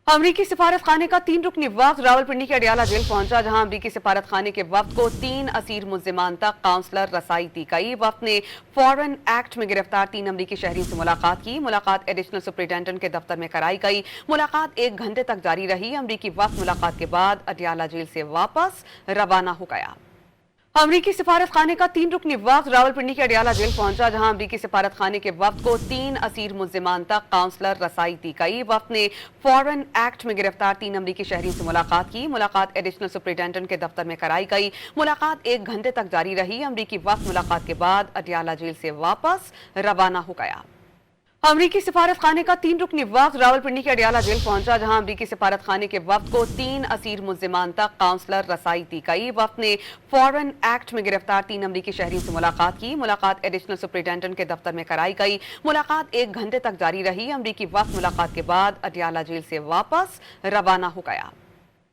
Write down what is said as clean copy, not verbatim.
अमरीकी सिफारत खाने का 3 रुकनी वक्त रावलपिंडी के अडियाला जेल पहुंचा, जहां अमरीकी सिफारत खाने के वक्त को 3 असीर मुल्जिमान तक काउंसलर रसाई दी गई। वक्त ने फॉरेन एक्ट में गिरफ्तार 3 अमरीकी शहरी से मुलाकात की। मुलाकात एडिशनल सुपरिटेंडेंट के दफ्तर में कराई गई। मुलाकात 1 घंटे तक जारी रही। अमरीकी वक्त मुलाकात के बाद अडियाला जेल से वापस रवाना हो गया। अमरीकी सिफारत खाने का 3 रुकनी वक्त रावलपिंडी के अडियाला जेल पहुंचा, जहां अमरीकी सिफारत खाने के वक्त को 3 असीर मुल्जिमान तक काउंसलर रसाई दी गई। वक्त ने फॉरेन एक्ट में गिरफ्तार 3 अमरीकी शहरी से मुलाकात की। मुलाकात एडिशनल सुपरिटेंडेंट के दफ्तर में कराई गई। मुलाकात 1 घंटे तक जारी रही। अमरीकी वक्त मुलाकात के बाद अडियाला जेल से वापस रवाना हो गया। अमरीकी सिफारत खाने का 3 रुकनी वक्त रावलपिंडी के अडियाला जेल पहुंचा, जहां अमरीकी सिफारत खाने के वक्त को 3 असीर मुल्जिमान तक काउंसलर रसाई दी गई। वक्त ने फॉरेन एक्ट में गिरफ्तार 3 अमरीकी शहरी से मुलाकात की। मुलाकात एडिशनल सुपरिटेंडेंट के दफ्तर में कराई गई। मुलाकात 1 घंटे तक जारी रही। अमरीकी वक्त मुलाकात के बाद अडियाला जेल से वापस रवाना हो गया।